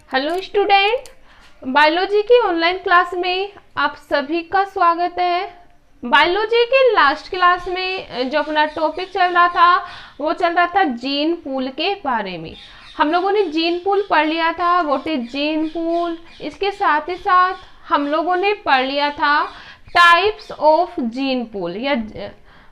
Hello student, biology की online class में आप सभी का स्वागत है। बायोलॉजी के लास्ट क्लास में जो अपना टॉपिक चल रहा था वो चल रहा था जीन पूल के बारे में। हम लोगों ने जीन पूल पढ़ लिया था, व्हाट इज जीन पूल। इसके साथ ही साथ हम लोगों ने पढ़ लिया था टाइप्स ऑफ जीन पूल या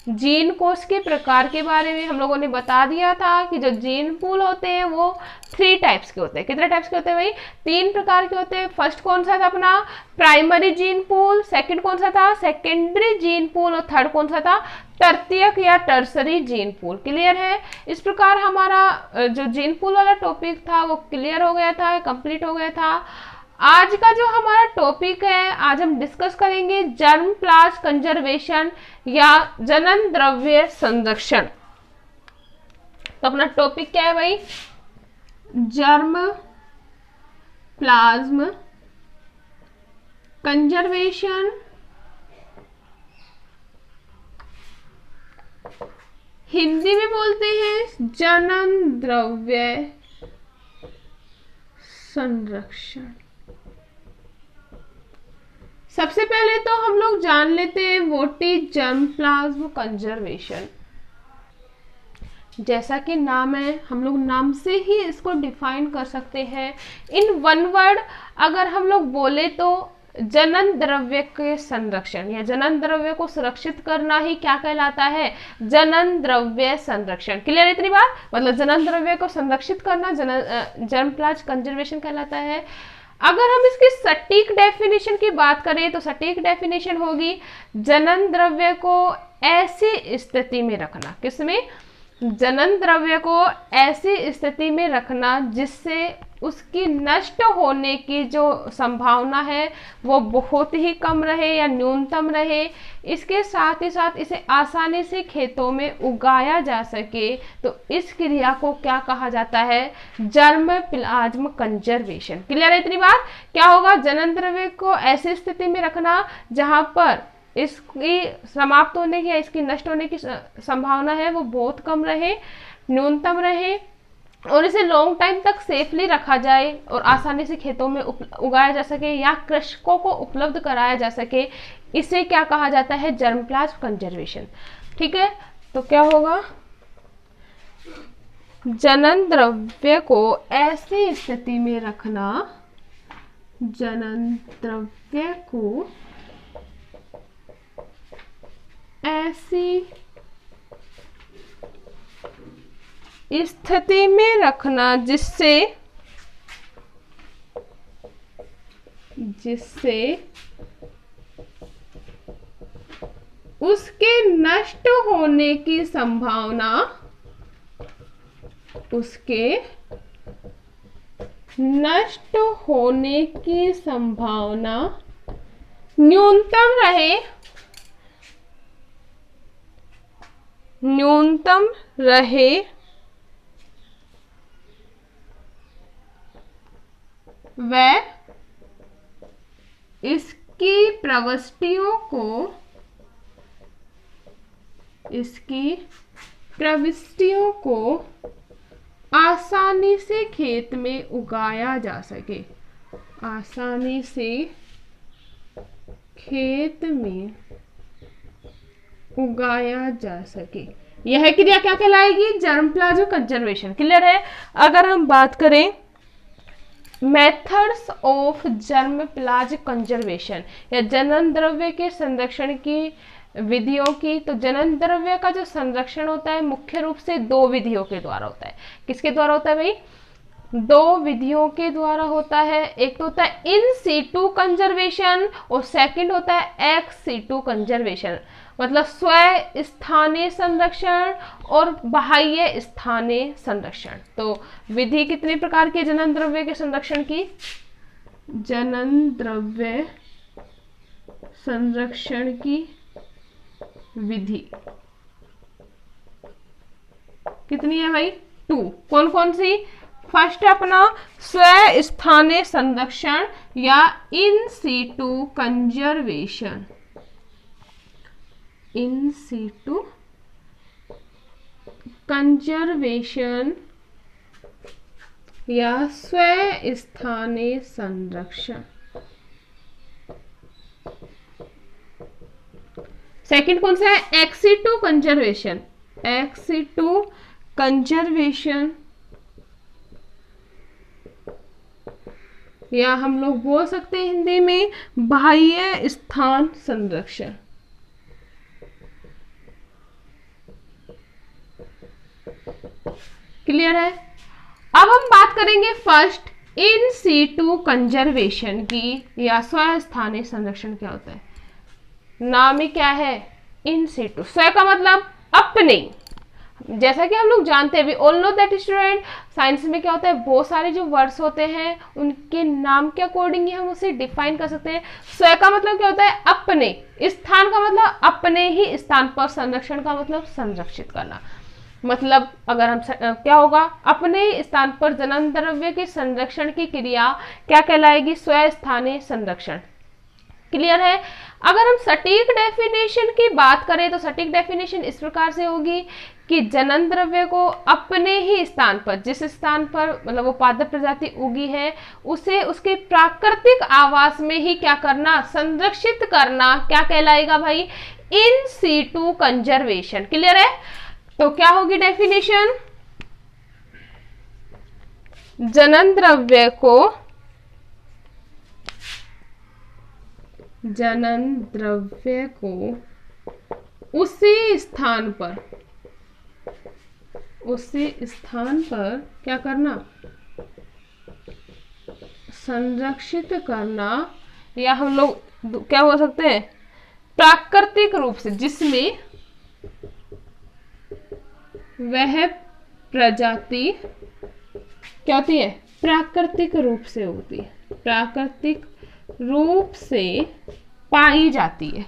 जीन कोश के प्रकार के बारे में। हम लोगों ने बता दिया था कि जो जीन पूल होते हैं वो 3 टाइप्स के होते हैं। कितने टाइप्स के होते हैं भाई? 3 प्रकार के होते हैं। फर्स्ट कौन सा था अपना? Primary gene pool. सेकंड कौन सा था? Secondary gene pool. और थर्ड कौन सा था? तृतीयक या टर्सरी जीन पूल। क्लियर है? इस प्रकार हमारा जो जीन पूल वाला टॉपिक था वो क्लियर हो गया था, कंप्लीट हो गया था। आज का जो हमारा टॉपिक है, आज हम डिस्कस करेंगे जर्म प्लाज्म कंजर्वेशन या जनन द्रव्य संरक्षण। तो अपना टॉपिक क्या है भाई? जर्म प्लाज्म कंजर्वेशन, हिंदी में बोलते हैं जनन द्रव्य संरक्षण। सबसे पहले तो हम लोग जान लेते हैं what is germ plasm conservation. जैसा कि नाम है, हम लोग नाम से ही इसको डिफाइन कर सकते हैं। इन वन वर्ड अगर हम लोग बोले तो जनन द्रव्य के संरक्षण या जनन द्रव्य को सुरक्षित करना ही क्या कहलाता है? जनन द्रव्य संरक्षण। क्लियर है इतनी बात? मतलब जनन द्रव्य को संरक्षित करना जर्म प्लाज्म कंजर्वेशन कहलाता है। अगर हम इसकी सटीक डेफिनेशन की बात करें तो सटीक डेफिनेशन होगी जनन द्रव्य को ऐसी स्थिति में रखना। किसमें? जनन द्रव्य को ऐसी स्थिति में रखना जिससे उसकी नष्ट होने की जो संभावना है वो बहुत ही कम रहे या न्यूनतम रहे। इसके साथ ही साथ इसे आसानी से खेतों में उगाया जा सके। तो इस क्रिया को क्या कहा जाता है? Germ plasm conservation. क्लियर है इतनी बात? क्या होगा? जनन द्रव्य को ऐसी स्थिति में रखना जहां पर इसकी समाप्त होने की या इसकी नष्ट होने की संभावना है वो बहुत कम रहे, न्यूनतम रहे, और इसे लॉन्ग टाइम तक सेफली रखा जाए और आसानी से खेतों में उगाया जा सके या कृषकों को उपलब्ध कराया जा सके। इसे क्या कहा जाता है? Germ plasm conservation. ठीक है, तो क्या होगा? जनन द्रव्य को ऐसी स्थिति में रखना, जनन द्रव्य को ऐसी स्थिति में रखना जिससे उसके नष्ट होने की संभावना, उसके नष्ट होने की संभावना न्यूनतम रहे व इसकी प्रविष्टियों को आसानी से खेत में उगाया जा सके। आसानी से खेत में उगाया जा सके। यह क्रिया क्या कहलाएगी? Germ plasm conservation. क्लियर है? अगर हम बात करें methods of germ plasm conservation या जनन द्रव्य के संरक्षण की विधियों की, तो जनन द्रव्य का जो संरक्षण होता है मुख्य रूप से 2 विधियों के द्वारा होता है। किसके द्वारा होता है भाई? 2 विधियों के द्वारा होता है। एक तो होता है इन सीटू कंजर्वेशन और सेकंड होता है एक्स सीटू कंजर्वेशन। मतलब स्व स्थानीय संरक्षण और बाह्य स्थानीय संरक्षण। तो विधि कितने प्रकार के जनन द्रव्य के संरक्षण की? जनन द्रव्य संरक्षण की विधि कितनी है भाई? 2। कौन कौन सी? फर्स्ट अपना स्व स्थानीय संरक्षण या in situ conservation. In situ conservation या स्व स्थानीय संरक्षण। सेकंड कौन सा है? Ex situ conservation. एक्सिटू कंजर्वेशन या हम लोग बोल सकते हैं हिंदी में बाह्य स्थान संरक्षण। क्लियर है? अब हम बात करेंगे फर्स्ट इन सीटू कंजर्वेशन की या स्व स्थानीय संरक्षण क्या होता है। नाम ही क्या है? In situ. स्व का मतलब अपने। जैसा कि हम लोग जानते हैं, we all know that student, science में क्या होता है, बहुत सारे जो वर्ड्स होते हैं उनके नाम के अकॉर्डिंग ही हम उसे डिफाइन कर सकते हैं। स्व का मतलब क्या होता है? अपने। स्थान का मतलब अपने ही स्थान पर। संरक्षण का मतलब संरक्षित करना। मतलब अगर हम क्या होगा, अपने ही स्थान पर जन्म द्रव्य के संरक्षण की क्रिया क्या कहलाएगी? स्व स्थानीय संरक्षण। क्लियर है? अगर हम सटीक डेफिनेशन की बात करें तो सटीक डेफिनेशन इस प्रकार से होगी कि जनन द्रव्य को अपने ही स्थान पर, जिस स्थान पर मतलब वो पादप प्रजाति उगी है, उसे उसके प्राकृतिक आवास में ही क्या करना? संरक्षित करना। क्या कहलाएगा भाई? इन सीटू कंजर्वेशन। क्लियर है? तो क्या होगी डेफिनेशन? जनन द्रव्य को उसी स्थान पर क्या करना? संरक्षित करना। या हम लोग क्या बोल सकते हैं? प्राकृतिक रूप से, जिसमें वह प्रजाति क्या होती है? प्राकृतिक रूप से होती है। प्राकृतिक रूप से पाई जाती है।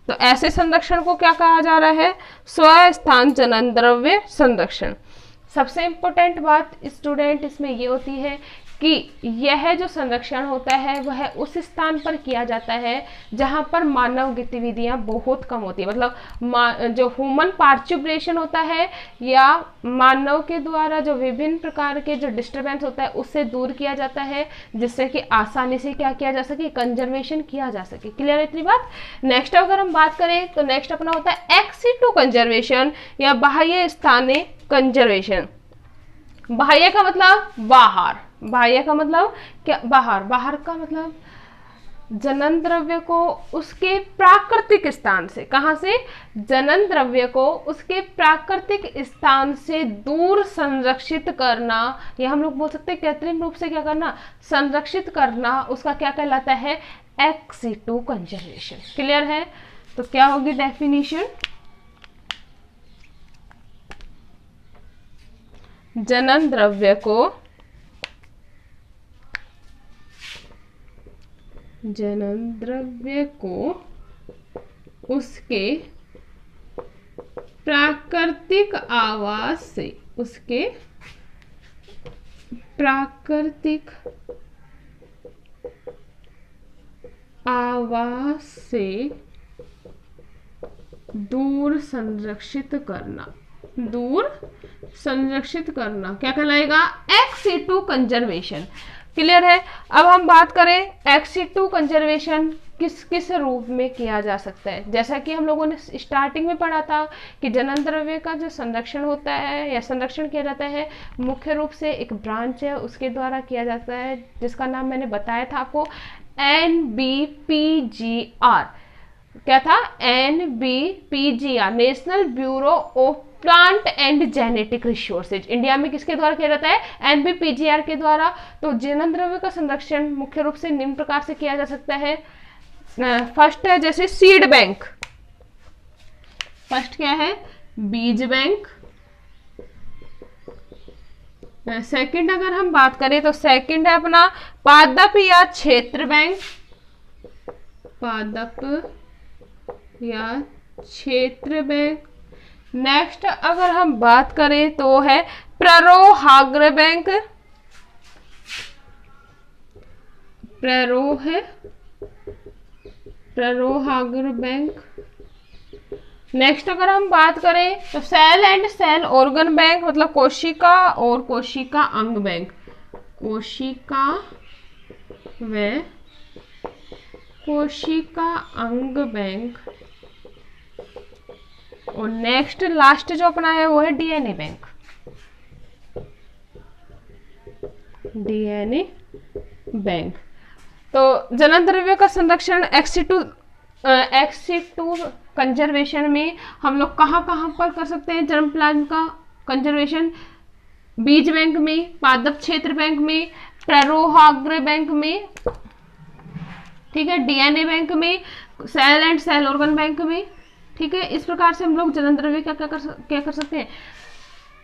तो ऐसे संरक्षण को क्या कहा जा रहा है? स्व स्थान जनन द्रव्य संरक्षण। सबसे इंपॉर्टेंट बात स्टूडेंट इसमें ये होती है कि यह जो संरक्षण होता है वह उस स्थान पर किया जाता है जहां पर मानव गतिविधियां बहुत कम होती है। मतलब जो ह्यूमन पार्टिसिपेशन होता है या मानव के द्वारा जो विभिन्न प्रकार के जो डिस्टरबेंस होता है उससे दूर किया जाता है, जिससे कि आसानी से क्या किया जा सके? कंजर्वेशन किया जा सके। क्लियर है इतनी बात? नेक्स्ट अगर हम बात करें तो नेक्स्ट अपना होता है एक्सिटू कंजर्वेशन या बाह्य स्थानीय कंजर्वेशन। बाह्य का मतलब बाहर। बाह्य का मतलब क्या? बाहर। बाहर का मतलब जनन द्रव्य को उसके प्राकृतिक स्थान से, कहां से? जनन द्रव्य को उसके प्राकृतिक स्थान से दूर संरक्षित करना, या हम लोग बोल सकते हैं कृत्रिम रूप से क्या करना? संरक्षित करना। उसका क्या कहलाता है? Ex situ conservation. क्लियर है? तो क्या होगी डेफिनेशन? जनन द्रव्य को उसके प्राकृतिक आवास से दूर संरक्षित करना। क्या कहलाएगा? Ex situ conservation. क्लियर है? अब हम बात करें एक्सिटू कंजर्वेशन किस किस रूप में किया जा सकता है। जैसा कि हम लोगों ने स्टार्टिंग में पढ़ा था कि जनन द्रव्य का जो संरक्षण होता है या संरक्षण किया जाता है, मुख्य रूप से एक ब्रांच है उसके द्वारा किया जाता है, जिसका नाम मैंने बताया था आपको, NBPGR। क्या था? NBPGR, national bureau of plant and genetic resources. India में किसके द्वारा किया जाता है? NBPGR के द्वारा। तो जनन द्रव्य का संरक्षण मुख्य रूप से निम्न प्रकार से किया जा सकता है। फर्स्ट है जैसे सीड बैंक। फर्स्ट क्या है? बीज बैंक। सेकंड अगर हम बात करें तो सेकंड है अपना पादप या क्षेत्र बैंक। पादप या क्षेत्र बैंक। नेक्स्ट अगर हम बात करें तो है प्ररोहाग्र बैंक। प्ररोहाग्र बैंक। नेक्स्ट अगर हम बात करें तो cell and cell organ bank, मतलब कोशिका और कोशिका अंग बैंक, कोशिका व कोशिका अंग बैंक। और नेक्स्ट लास्ट जो अपना है वो है डीएनए बैंक, डीएनए बैंक। तो जनन द्रव्य का संरक्षण एक्सिटू कंजर्वेशन में हम लोग कहाँ कहाँ पर कर सकते हैं? जर्म प्लाज्म का कंजर्वेशन बीज बैंक में, पादप क्षेत्र बैंक में, प्ररोहाग्र बैंक में, ठीक है, डीएनए बैंक में, cell and cell organ bank में, ठीक है। इस प्रकार से हम लोग जनन द्रव्य क्या कर सकते हैं?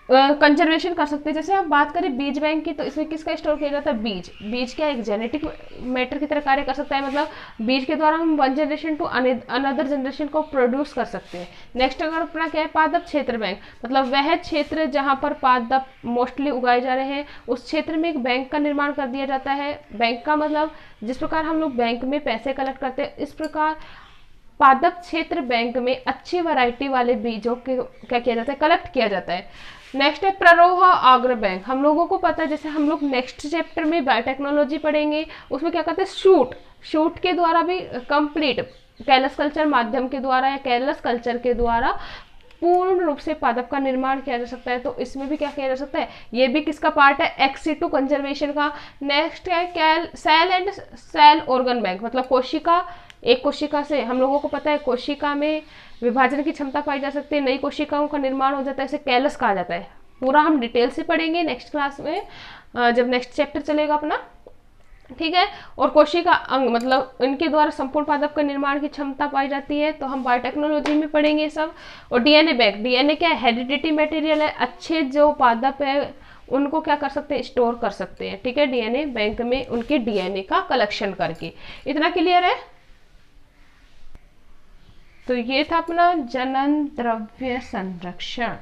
कंजर्वेशन कर सकते हैं। जैसे हम बात करें बीज बैंक की, तो इसमें किसका स्टोर किया जाता है? बीज क्या एक जेनेटिक मैटर की तरह कार्य कर सकता है, मतलब बीज के द्वारा हम one generation to another generation को प्रोड्यूस कर सकते हैं। नेक्स्ट अगर अपना क्या है? पादप क्षेत्र बैंक, मतलब वह क्षेत्र जहां पर पादप मोस्टली उगाए जा रहे हैं उस क्षेत्र में एक बैंक का निर्माण कर दिया जाता है। बैंक का मतलब जिस प्रकार हम लोग बैंक में पैसे कलेक्ट करते हैं, इस प्रकार पादप क्षेत्र बैंक में अच्छी वैरायटी वाले बीजों के क्या किया जाता है? कलेक्ट किया जाता है। नेक्स्ट है प्ररोह आग्र बैंक। हम लोगों को पता है, जैसे हम लोग नेक्स्ट चैप्टर में बायोटेक्नोलॉजी पढ़ेंगे, उसमें क्या कहते हैं? शूट के द्वारा भी कंप्लीट कैलस कल्चर माध्यम के द्वारा या कैलस कल्चर के द्वारा पूर्ण रूप से पादप का निर्माण किया जा सकता है। तो इसमें भी क्या किया जा सकता है? ये भी किसका पार्ट है? एक्सिटू कंजर्वेशन का। नेक्स्ट है cell and cell organ bank, मतलब कोशिका, एक कोशिका से हम लोगों को पता है कोशिका में विभाजन की क्षमता पाई जा सकती है, नई कोशिकाओं का निर्माण हो जाता है, इसे कैलस कहा जाता है। पूरा हम डिटेल से पढ़ेंगे नेक्स्ट क्लास में, जब नेक्स्ट चैप्टर चलेगा अपना, ठीक है। और कोशिका अंग, मतलब इनके द्वारा संपूर्ण पादप का निर्माण की क्षमता पाई जाती है, तो हम बायोटेक्नोलॉजी में पढ़ेंगे सब। और डीएनए बैंक, डीएनए क्या है? हेरिडिटी मटेरियल है, अच्छे जो पादप है उनको क्या कर सकते हैं? स्टोर कर सकते हैं, ठीक है, डीएनए बैंक में उनके डीएनए का कलेक्शन करके। इतना क्लियर है? तो ये था अपना जनन द्रव्य संरक्षण।